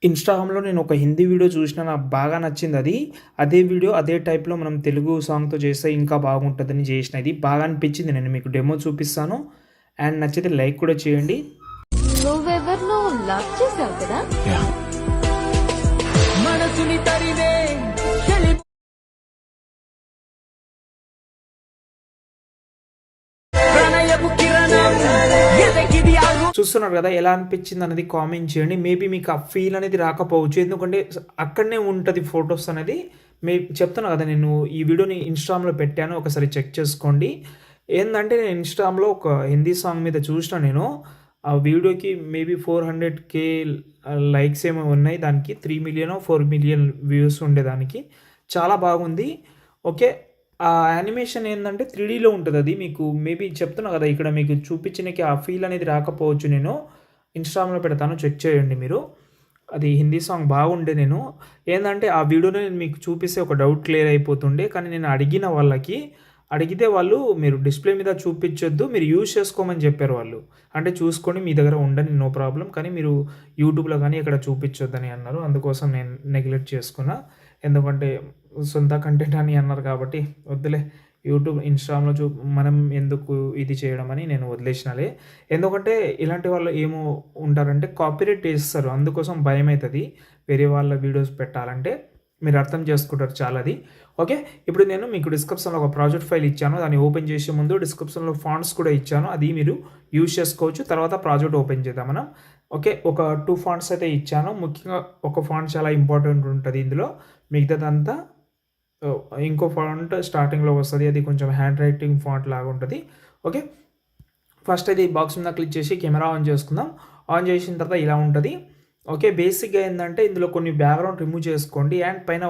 ఇన్‌స్టాగ్రామ్‌లో నేను ఒక హిందీ వీడియో చూసినా నాకు బాగా నచ్చిందది. అదే వీడియో అదే టైప్‌లో మనం తెలుగు సాంగ్‌తో చేస్తే ఇంకా బాగుంటదని చేసిన. ఇది బాగా అనిపించింది. నేను మీకు డెమో చూపిస్తాను. అండ్ నచ్చితే లైక్ కూడా చేయండి. నువ్వెవరినో లవ్ చేసావు కదా? యాహ్! మనసుని తరివే చెలి ప్రణయపు కిరణం ఎదగిది అగు చూస్తున్నారు కదా! ఎలా అనిపించిందనేది కామెంట్ చేయండి. మేబీ మీకు ఆ ఫీల్ అనేది రాకపోవచ్చు. ఎందుకంటే అక్కడనే ఉంటది ఫోటోస్ అనేది. చెప్తున్నా కదా! నేను ఈ వీడియోని ఇన్‌స్టాగ్రామ్‌లో పెట్టాను. ఒకసారి చెక్ చేసుకోండి. ఏందంటే నేను ఇన్‌స్టాగ్రామ్‌లో ఒక హిందీ సాంగ్ మీద చూసినా నేను. ఆ వీడియోకి మేబీ 400,000 లైక్స్ ఏమో ఉన్నాయి. దానికి 3,000,000 4,000,000 వ్యూస్ ఉండే దానికి. చాలా బాగుంది. ఓకే. ఆ యానిమేషన్ ఏందంటే 3డీలో ఉంటదది. మీకు మేబీ చెప్తున్నా కదా! ఇక్కడ మీకు చూపించనీకి ఆ ఫీల్ అనేది రాకపోవచ్చు. నేను ఇన్‌స్టాగ్రామ్‌లో పెడతాను. చెక్ చేయండి మీరు. అది హిందీ సాంగ్ బాగుండే. నేను ఏందంటే ఆ వీడియోలో నేను మీకు చూపిస్తే ఒక డౌట్ క్లియర్ అయిపోతుండే. కానీ నేను అడిగిన వాళ్ళకి అడిగితే వాళ్ళు మీరు డిస్‌ప్లే మీద చూపించొద్దు. మీరు యూజ్ చేసుకోమని చెప్పారు వాళ్ళు. అంటే చూసుకొని మీ దగ్గర ఉండని నో ప్రాబ్లమ్. కానీ మీరు యూట్యూబ్‌లో గాని ఎక్కడ చూపించొద్దని అన్నారు. అందుకోసం నేను నెగ్లెక్ట్ చేసుకున్నా. ఎందుకంటే సొంత కంటెంట్ అని అన్నారు కాబట్టి వద్దులే యూట్యూబ్, ఇన్‌స్టాగ్రామ్‌లో మనం ఎందుకు ఇది చేయడం అని నేను వదిలేసినాలే. ఎందుకంటే ఇలాంటి వాళ్ళు ఏమో ఉంటారంటే కాపీరైట్ ఏస్తారు. అందుకోసం భయమైతది. వేరే వాళ్ళ వీడియోస్ పెట్టాలంటే. మీరు అర్థం చేసుకుంటారు చాలా అది. ఓకే. ఇప్పుడు నేను మీకు డిస్క్రిప్షన్‌లో ఒక ప్రాజెక్ట్ ఫైల్ ఇచ్చాను. దాన్ని ఓపెన్ చేసే ముందు డిస్క్రిప్షన్‌లో ఫాంట్స్ కూడా ఇచ్చాను. అది మీరు యూజ్ చేసుకోవచ్చు. తర్వాత ప్రాజెక్ట్ ఓపెన్ చేద్దాం మనం. ఓకే. ఒక 2 ఫాంట్స్ అయితే ఇచ్చాను. ముఖ్యంగా ఒక ఫాంట్ చాలా ఇంపార్టెంట్ ఉంటది ఇందులో. మిగతాదంతా ఇంకో ఫాంట్ స్టార్టింగ్‌లో వస్తది. అది కొంచెం హ్యాండ్ రైటింగ్ ఫాంట్ లాగా ఉంటది. ఓకే. ఫస్ట్ అయితే ఈ బాక్స్ మీద క్లిక్ చేసి కెమెరా ఆన్ చేసుకుందాం. ఆన్ చేసిన తర్వాత ఇలా ఉంటది. ఓకే. బేసిక్‌గా ఏందంటే ఇందులో కొన్ని బ్యాక్‌గ్రౌండ్ రిమూవ్ చేసుకోండి. అండ్ పైన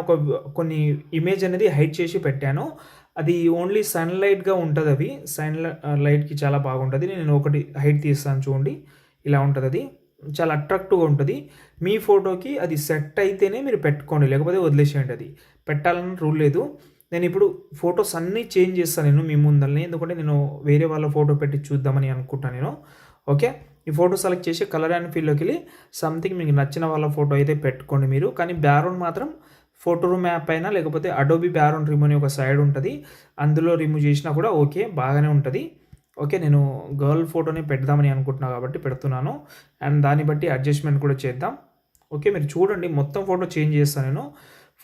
కొన్ని ఇమేజ్ అనేది హైడ్ చేసి పెట్టాను. అది ఓన్లీ సన్‌లైట్‌గా ఉంటదవి. లైట్‌కి చాలా బాగుంటది. నేను ఒకటి హైడ్ తీస్తాను చూడండి. ఇలా ఉంటదది. చాలా అట్రాక్టివ్‌గా ఉంటది. మీ ఫోటోకి అది సెట్ అయితేనే మీరు పెట్టుకోండి. లేకపోతే వదిలేసేయండి అది. పెట్టాలని రూల్ లేదు. నేనిప్పుడు ఫోటోస్ అన్నీ చేంజ్ చేస్తాను నేను మీ ముందలనే. ఎందుకంటే నేను వేరే వాళ్ళ ఫోటో పెట్టి చూద్దామని అనుకుంటాను నేను. ఓకే. ఈ ఫోటో సెలెక్ట్ చేసి కలర్ అండ్ ఫీల్‌లోకెళ్ళి సంథింగ్ మీకు నచ్చిన వాళ్ళ ఫోటో అయితే పెట్టుకోండి మీరు. కానీ బ్యాక్‌గ్రౌండ్ మాత్రం ఫోటో రూమ్ యాప్ అయినా లేకపోతే అడోబీ బ్యాక్‌గ్రౌండ్ రిమూవ్ అని ఒక సైడ్ ఉంటది. అందులో రిమూవ్ చేసినా కూడా ఓకే. బాగానే ఉంటది. ఓకే. నేను గర్ల్ ఫోటోని పెడదామని అనుకుంటున్నా కాబట్టి పెడుతున్నాను. అండ్ దాన్ని బట్టి అడ్జస్ట్‌మెంట్ కూడా చేద్దాం. ఓకే. మీరు చూడండి మొత్తం ఫోటో చేంజ్ చేస్తా నేను.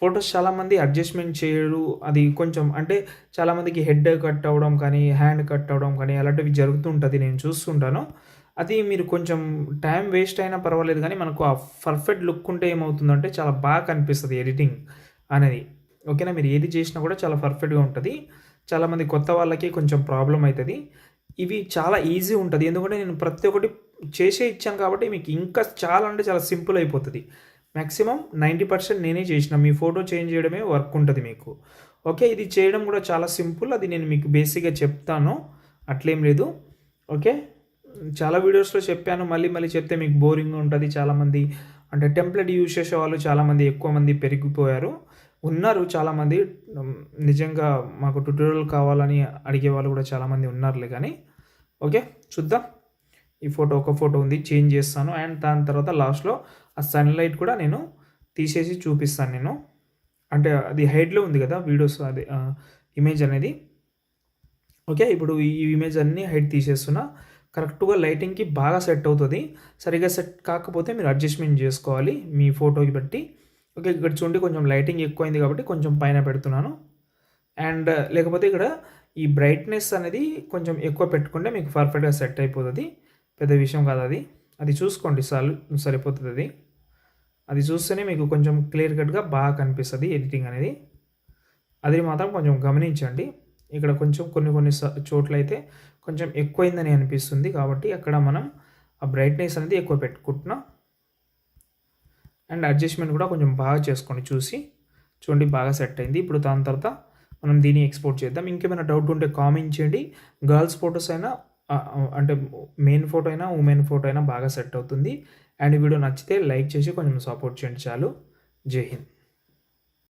ఫోటోస్ చాలామంది అడ్జస్ట్‌మెంట్ చేయరు. అది కొంచెం అంటే చాలామందికి హెడ్ కట్ అవ్వడం కానీ, హ్యాండ్ కట్ అవ్వడం కానీ అలాంటివి జరుగుతుంటది. నేను చూస్తుంటాను. అది మీరు కొంచెం టైం వేస్ట్ అయినా పర్వాలేదు గానీ, మనకు ఆ పర్ఫెక్ట్ లుక్ ఉంటే ఏమవుతుందంటే చాలా బాగా కనిపిస్తది ఎడిటింగ్ అనేది. ఓకేనా. మీరు ఏది చేసినా కూడా చాలా పర్ఫెక్ట్‌గా ఉంటది. చాలామంది కొత్త వాళ్ళకి కొంచెం ప్రాబ్లమ్ అయితది. ఇవి చాలా ఈజీ ఉంటది. ఎందుకంటే నేను ప్రతి ఒక్కటి చేసే ఇచ్చాను కాబట్టి మీకు ఇంకా చాలా అంటే చాలా సింపుల్ అయిపోతది. మాక్సిమం 90% నేనే చేసిన. మీ ఫోటో చేంజ్ చేయడమే వర్క్ ఉంటది మీకు. ఓకే. ఇది చేయడం కూడా చాలా సింపుల్. అది నేను మీకు బేసిక్‌గా చెప్తాను. అట్లేం లేదు. ఓకే. చాలా వీడియోస్‌లో చెప్పాను. మళ్ళీ మళ్ళీ చెప్తే మీకు బోరింగ్‌గా ఉంటది. చాలామంది అంటే టెంప్లేట్ యూజ్ చేసేవాళ్ళు చాలామంది ఎక్కువ మంది పెరిగిపోయారు. ఉన్నారు చాలామంది. నిజంగా మాకు ట్యుటోరియల్ కావాలని అడిగేవాళ్ళు కూడా చాలామంది ఉన్నారులే గానీ. ఓకే. చూద్దాం. ఈ ఫోటో ఒక ఫోటో ఉంది. చేంజ్ చేస్తాను. అండ్ దాని తర్వాత లాస్ట్‌లో ఆ సన్‌లైట్ కూడా నేను తీసేసి చూపిస్తాను నేను. అంటే అది హైడ్‌లో ఉంది కదా! వీడియోస్ అది ఇమేజ్ అనేది. ఓకే. ఇప్పుడు ఈ ఇమేజ్ అన్నీ హైడ్ తీసేస్తున్నా. కరెక్ట్‌గా లైటింగ్‌కి బాగా సెట్ అవుతది. సరిగ్గా సెట్ కాకపోతే మీరు అడ్జస్ట్‌మెంట్ చేసుకోవాలి మీ ఫోటోకి బట్టి. ఓకే. ఇక్కడ చూడండి కొంచెం లైటింగ్ ఎక్కువైంది కాబట్టి కొంచెం పైన పెడుతున్నాను. అండ్ లేకపోతే ఇక్కడ ఈ బ్రైట్‌నెస్ అనేది కొంచెం ఎక్కువ పెట్టుకుంటే మీకు పర్ఫెక్ట్‌గా సెట్ అయిపోతది. పెద్ద విషయం కాదది. అది చూసుకోండి సరిపోతదది. అది చూస్తేనే మీకు కొంచెం క్లియర్ కట్‌గా బాగా కనిపిస్తది ఎడిటింగ్ అనేది. అది మాత్రం కొంచెం గమనించండి. ఇక్కడ కొంచెం కొన్ని చోట్లయితే కొంచెం ఎక్కువైందని అనిపిస్తుంది. కాబట్టి అక్కడ మనం ఆ బ్రైట్‌నెస్ అనేది ఎక్కువ పెట్టుకుంటున్నా. అండ్ అడ్జస్ట్‌మెంట్ కూడా కొంచెం బాగా చేసుకోండి చూసి. చూడండి బాగా సెట్ అయింది. ఇప్పుడు దాని తర్వాత మనం దీన్ని ఎక్స్‌పోర్ట్ చేద్దాం. ఇంకేమైనా డౌట్ ఉంటే కామెంట్ చేయండి. గర్ల్స్ ఫోటోస్ అయినా అంటే మెయిన్ ఫోటో అయినా, ఉమెన్ ఫోటో అయినా బాగా సెట్ అవుతుంది. అండ్ ఈ వీడియో నచ్చితే లైక్ చేసి కొంచెం సపోర్ట్ చేయండి చాలు. జై హింద్.